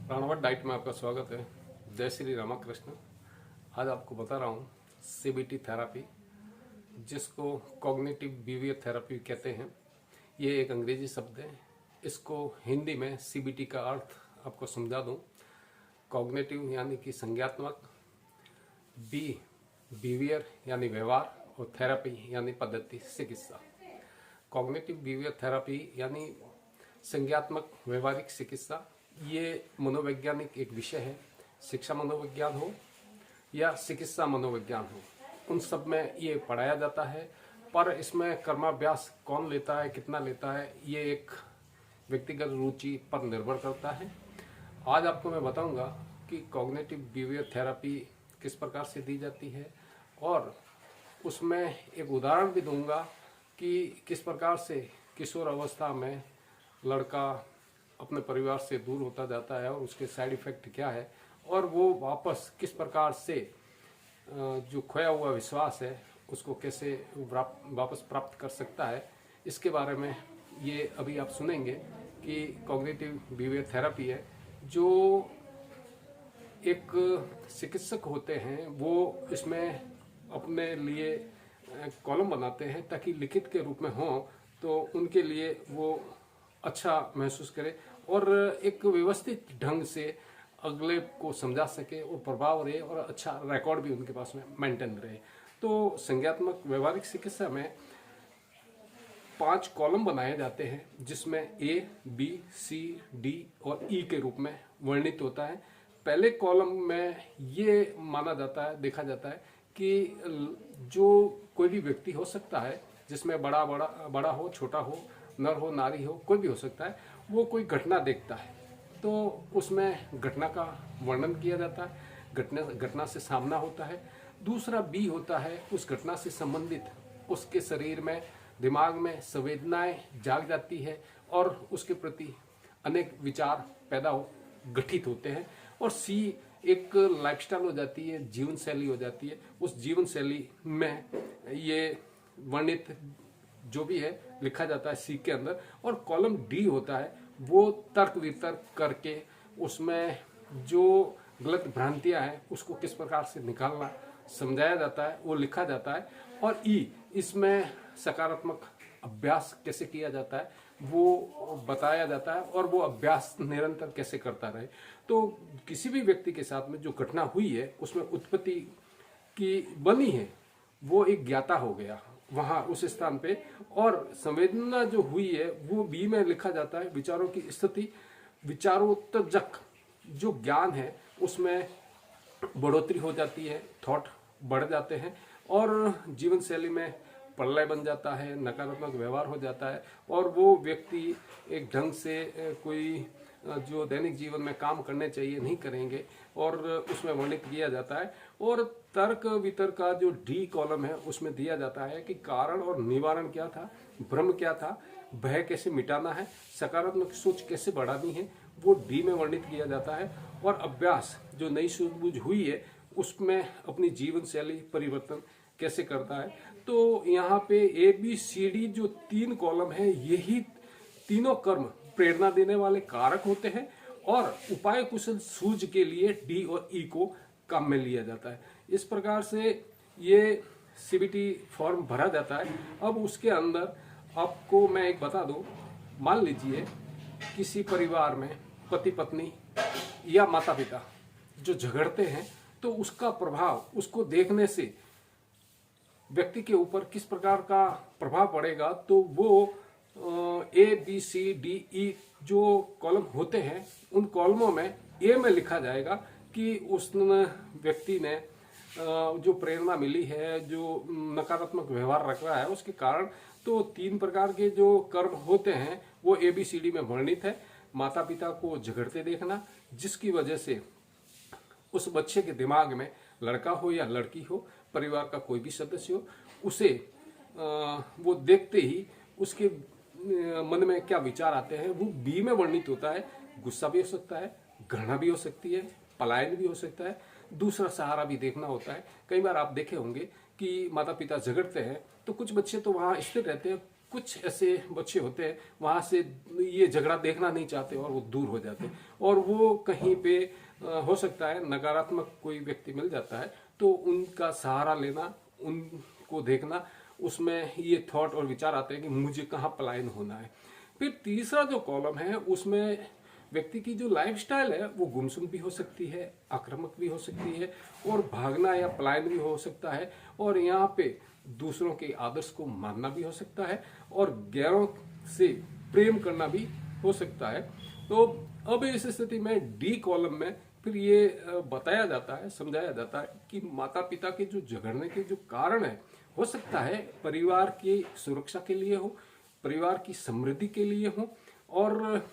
प्राणवत diet में आपका स्वागत है। जय श्री रामकृष्ण। आज आपको बता रहा हूँ सीबीटी थेरापी, जिसको कॉग्निटिव बिहेवियर थेरापी कहते हैं। ये एक अंग्रेजी शब्द है। इसको हिंदी में सीबीटी का अर्थ आपको समझा दूँ। कॉग्निटिव यानी कि संज्ञात्मक, बिहेवियर यानी व्यवहार, और थेरापी यानी पद्धति चिकित्सा। कॉग्निटिव बिहेवियर थेरापी यानी संज्ञात्मक व्यवहारिक चिकित्सा, ये मनोवैज्ञानिक एक विषय है। शिक्षा मनोविज्ञान हो या चिकित्सा मनोविज्ञान हो, उन सब में ये पढ़ाया जाता है। पर इसमें कर्माभ्यास कौन लेता है, कितना लेता है, ये एक व्यक्तिगत रुचि पर निर्भर करता है। आज आपको मैं बताऊंगा कि कॉग्निटिव बिहेवियर थेरापी किस प्रकार से दी जाती है, और उसमें एक उदाहरण भी दूंगा कि किस प्रकार से किशोर अवस्था में लड़का अपने परिवार से दूर होता जाता है और उसके साइड इफेक्ट क्या है, और वो वापस किस प्रकार से जो खोया हुआ विश्वास है उसको कैसे वापस प्राप्त कर सकता है। इसके बारे में ये अभी आप सुनेंगे कि कॉग्निटिव बिहेवियर थेरापी है। जो एक चिकित्सक होते हैं वो इसमें अपने लिए कॉलम बनाते हैं ताकि लिखित के रूप में हो, तो उनके लिए वो अच्छा महसूस करे और एक व्यवस्थित ढंग से अगले को समझा सके और प्रभाव रहे और अच्छा रिकॉर्ड भी उनके पास में मेंटेन रहे। तो संज्ञात्मक व्यवहारिक चिकित्सा में 5 कॉलम बनाए जाते हैं, जिसमें A, B, C, D और E के रूप में वर्णित होता है। पहले कॉलम में ये माना जाता है, देखा जाता है कि जो कोई भी व्यक्ति हो सकता है, जिसमें बड़ा हो, छोटा हो, नर हो, नारी हो, कोई भी हो सकता है, वो कोई घटना देखता है तो उसमें घटना का वर्णन किया जाता है, घटना से सामना होता है। दूसरा B होता है, उस घटना से संबंधित उसके शरीर में, दिमाग में संवेदनाएं जाग जाती है और उसके प्रति अनेक विचार गठित होते हैं। और C एक लाइफस्टाइल हो जाती है, जीवन शैली हो जाती है। उस जीवन शैली में ये वर्णित जो भी है लिखा जाता है C के अंदर। और कॉलम D होता है, वो तर्क वितर्क करके उसमें जो गलत भ्रांतियां हैं उसको किस प्रकार से निकालना समझाया जाता है, वो लिखा जाता है। और E इसमें सकारात्मक अभ्यास कैसे किया जाता है वो बताया जाता है, और वो अभ्यास निरंतर कैसे करता रहे। तो किसी भी व्यक्ति के साथ में जो घटना हुई है उसमें उत्पत्ति की बनी है, वो एक ज्ञाता हो गया वहां उस स्थान पे, और संवेदना जो हुई है वो B में लिखा जाता है। विचारों की स्थिति, विचारोत्तेजक जो ज्ञान है उसमें बढ़ोतरी हो जाती है, थॉट बढ़ जाते हैं और जीवन शैली में प्रलय बन जाता है, नकारात्मक व्यवहार हो जाता है, और वो व्यक्ति एक ढंग से कोई जो दैनिक जीवन में काम करने चाहिए नहीं करेंगे, और उसमें वर्णित किया जाता है। और तर्क वितर्क का जो D कॉलम है उसमें दिया जाता है कि कारण और निवारण क्या था, भ्रम क्या था, भय कैसे मिटाना है, सकारात्मक सोच कैसे बढ़ानी है, वो D में वर्णित किया जाता है। और अभ्यास जो नई सूझबूझ हुई है उसमें अपनी जीवन शैली परिवर्तन कैसे करता है। तो यहाँ पे ABCD जो 3 कॉलम है, यही तीनों कर्म प्रेरणा देने वाले कारक होते हैं, और उपाय कुशल सूझ के लिए D और E को काम में लिया जाता है। इस प्रकार से ये CBT फॉर्म भरा जाता है। अब उसके अंदर आपको मैं एक बता दूं, मान लीजिए किसी परिवार में पति पत्नी या माता पिता जो झगड़ते हैं, तो उसका प्रभाव, उसको देखने से व्यक्ति के ऊपर किस प्रकार का प्रभाव पड़ेगा। तो वो ABCDE जो कॉलम होते हैं, उन कॉलमों में A में लिखा जाएगा कि उस व्यक्ति ने जो प्रेरणा मिली है, जो नकारात्मक व्यवहार रख रहा है उसके कारण। तो 3 प्रकार के जो कर्म होते हैं वो ABCD में वर्णित है। माता पिता को झगड़ते देखना, जिसकी वजह से उस बच्चे के दिमाग में, लड़का हो या लड़की हो, परिवार का कोई भी सदस्य हो, उसे वो देखते ही उसके मन में क्या विचार आते हैं वो B में वर्णित होता है। गुस्सा भी हो सकता है, घृणा भी हो सकती है, पलायन भी हो सकता है, दूसरा सहारा भी देखना होता है। कई बार आप देखे होंगे कि माता पिता झगड़ते हैं तो कुछ बच्चे तो वहां स्थिर रहते हैं, कुछ ऐसे बच्चे होते हैं वहां से ये झगड़ा देखना नहीं चाहते और वो दूर हो जाते हैं, और वो कहीं पे हो सकता है नकारात्मक कोई व्यक्ति मिल जाता है तो उनका सहारा लेना, उनको देखना, उसमें ये थॉट और विचार आते हैं कि मुझे कहाँ पलायन होना है। फिर तीसरा जो कॉलम है उसमें व्यक्ति की जो लाइफस्टाइल है वो गुमसुम भी हो सकती है, आक्रामक भी हो सकती है, और भागना या पलायन भी हो सकता है, और यहाँ पे दूसरों के आदर्श को मानना भी हो सकता है, और गैरों से प्रेम करना भी हो सकता है। तो अब इस स्थिति में डी कॉलम में फिर ये बताया जाता है, समझाया जाता है कि माता पिता के जो झगड़ने के जो कारण है, हो सकता है परिवार की सुरक्षा के लिए हो, परिवार की समृद्धि के लिए हो, और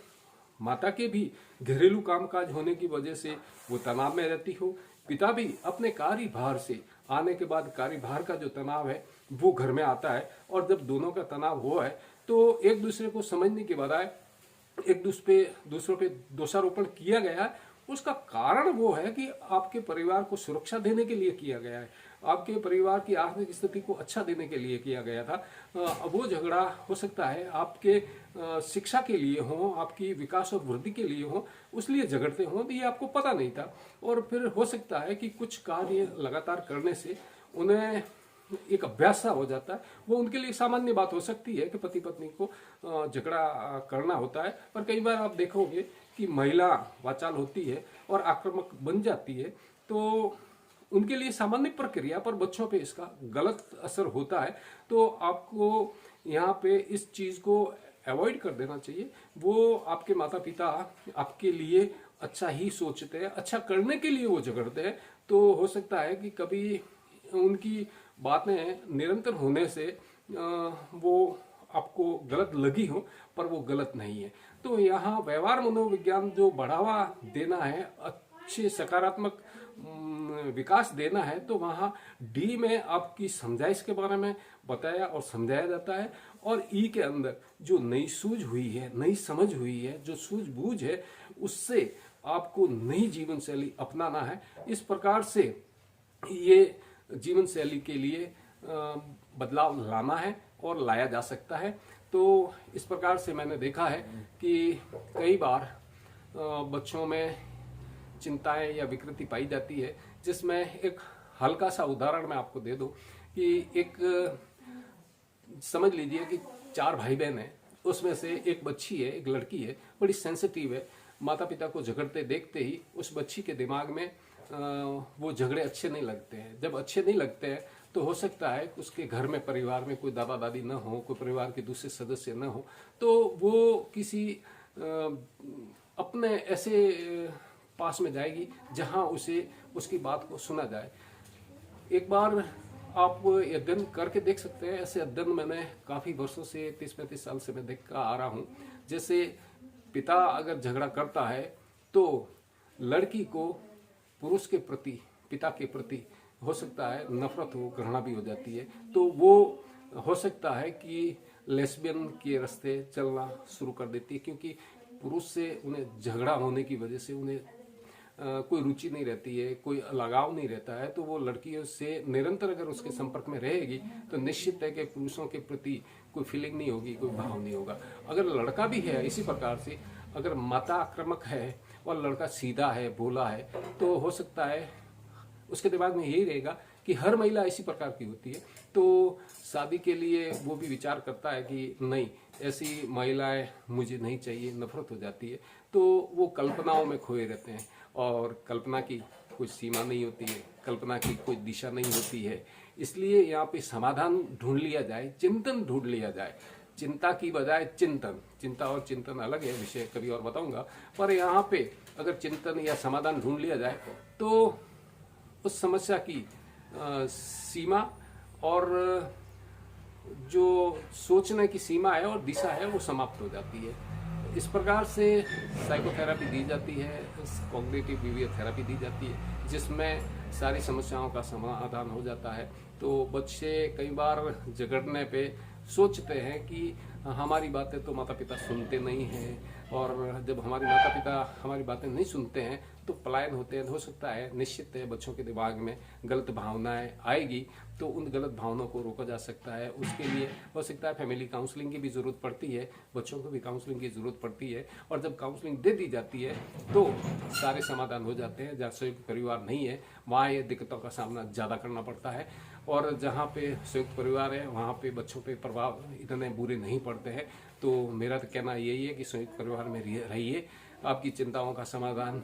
माता के भी घरेलू कामकाज होने की वजह से वो तनाव में रहती हो, पिता भी अपने कार्यभार से आने के बाद कार्यभार का जो तनाव है वो घर में आता है, और जब दोनों का तनाव हुआ है तो एक दूसरे को समझने के बजाय एक दूसरों पे दोषारोपण किया गया है। उसका कारण वो है कि आपके परिवार को सुरक्षा देने के लिए किया गया है, आपके परिवार की आर्थिक स्थिति को अच्छा देने के लिए किया गया था। वो झगड़ा हो सकता है आपके शिक्षा के लिए हो, आपकी विकास और वृद्धि के लिए हो, उसलिए झगड़ते हो, तो ये आपको पता नहीं था। और फिर हो सकता है कि कुछ कार्य लगातार करने से उन्हें एक अभ्यास सा हो जाता है, वो उनके लिए सामान्य बात हो सकती है कि पति पत्नी को झगड़ा करना होता है। पर कई बार आप देखोगे कि महिला वाचाल होती है और आक्रामक बन जाती है, तो उनके लिए सामान्य प्रक्रिया, पर बच्चों पे इसका गलत असर होता है। तो आपको यहाँ पे इस चीज को अवॉइड कर देना चाहिए। वो आपके माता पिता आपके लिए अच्छा ही सोचते हैं, अच्छा करने के लिए वो झगड़ते हैं। तो हो सकता है कि कभी उनकी बातें निरंतर होने से वो आपको गलत लगी हो, पर वो गलत नहीं है। तो यहाँ व्यवहार मनोविज्ञान जो बढ़ावा देना है, अच्छे सकारात्मक विकास देना है, तो वहाँ डी में आपकी समझाइश के बारे में बताया और समझाया जाता है, और ई के अंदर जो नई सूझ हुई है, नई समझ हुई है, जो सूझबूझ है, उससे आपको नई जीवन शैली अपनाना है। इस प्रकार से ये जीवन शैली के लिए बदलाव लाना है और लाया जा सकता है। तो इस प्रकार से मैंने देखा है कि कई बार बच्चों में चिंताएं या विकृति पाई जाती है, जिसमें एक हल्का सा उदाहरण मैं आपको दे दूं कि एक समझ लीजिए कि 4 भाई बहन हैं, उसमें से एक बच्ची है, एक लड़की है, बड़ी सेंसिटिव है। माता पिता को झगड़ते देखते ही उस बच्ची के दिमाग में वो झगड़े अच्छे नहीं लगते हैं। जब अच्छे नहीं लगते हैं तो हो सकता है उसके घर में, परिवार में कोई दादा दादी न हो, कोई परिवार के दूसरे सदस्य न हो, तो वो किसी अपने ऐसे पास में जाएगी जहां उसे उसकी बात को सुना जाए। एक बार आप अध्ययन करके देख सकते हैं, ऐसे अध्ययन मैंने काफी वर्षों से 30-35 साल से मैं देखता आ रहा हूं। जैसे पिता अगर झगड़ा करता है तो लड़की को पुरुष के प्रति, पिता के प्रति हो सकता है नफरत हो, घृणा भी हो जाती है। तो वो हो सकता है कि लेस्बियन के रास्ते चलना शुरू कर देती है, क्योंकि पुरुष से उन्हें झगड़ा होने की वजह से उन्हें कोई रुचि नहीं रहती है, कोई लगाव नहीं रहता है। तो वो लड़कियों से निरंतर अगर उसके संपर्क में रहेगी तो निश्चित है कि पुरुषों के प्रति कोई फीलिंग नहीं होगी, कोई भाव नहीं होगा। अगर लड़का भी है इसी प्रकार से, अगर माता आक्रामक है और लड़का सीधा है, भोला है, तो हो सकता है उसके दिमाग में यही रहेगा कि हर महिला इसी प्रकार की होती है। तो शादी के लिए वो भी विचार करता है कि नहीं, ऐसी महिलाएं मुझे नहीं चाहिए, नफरत हो जाती है। तो वो कल्पनाओं में खोए रहते हैं, और कल्पना की कोई सीमा नहीं होती है, कल्पना की कोई दिशा नहीं होती है। इसलिए यहाँ पे समाधान ढूंढ लिया जाए, चिंतन ढूंढ लिया जाए, चिंता की बजाय चिंतन। चिंता और चिंतन अलग है, विषय कभी और बताऊंगा। पर यहाँ पे अगर चिंतन या समाधान ढूंढ लिया जाए तो उस समस्या की सीमा और जो सोचने की सीमा है और दिशा है वो समाप्त हो जाती है। इस प्रकार से साइकोथेरेपी दी जाती है, कॉग्निटिव बिहेवियर थेरेपी दी जाती है, जिसमें सारी समस्याओं का समाधान हो जाता है। तो बच्चे कई बार झगड़ने पे सोचते हैं कि हमारी बातें तो माता पिता सुनते नहीं हैं, और जब हमारी माता पिता हमारी बातें नहीं सुनते हैं तो पलायन होते हैं। हो सकता है, निश्चित है, बच्चों के दिमाग में गलत भावनाएं आएगी। तो उन गलत भावनाओं को रोका जा सकता है। उसके लिए हो सकता है फैमिली काउंसलिंग की भी जरूरत पड़ती है, बच्चों को भी काउंसलिंग की जरूरत पड़ती है। और जब काउंसलिंग दे दी जाती है तो सारे समाधान हो जाते हैं। जहाँ संयुक्त परिवार नहीं है वहाँ ये दिक्कतों का सामना ज़्यादा करना पड़ता है, और जहाँ पे संयुक्त परिवार है वहाँ पे बच्चों पे प्रभाव इतने बुरे नहीं पड़ते हैं। तो मेरा तो कहना यही है कि संयुक्त परिवार में रहिए, आपकी चिंताओं का समाधान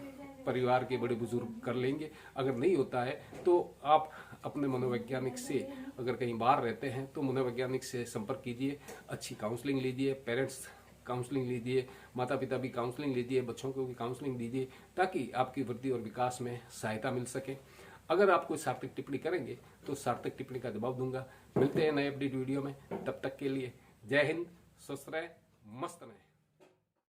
परिवार के बड़े बुजुर्ग कर लेंगे। अगर नहीं होता है तो आप अपने मनोवैज्ञानिक से, अगर कहीं बाहर रहते हैं तो मनोवैज्ञानिक से संपर्क कीजिए, अच्छी काउंसलिंग लीजिए, पेरेंट्स काउंसलिंग लीजिए, माता पिता भी काउंसलिंग लीजिए, बच्चों को भी काउंसलिंग दीजिए, ताकि आपकी वृद्धि और विकास में सहायता मिल सके। अगर आप कोई सार्थक टिप्पणी करेंगे तो सार्थक टिप्पणी का जवाब दूंगा। मिलते हैं नए अपडेट वीडियो में, तब तक के लिए जय हिंद, स्वस्थ रहें, मस्त रहें।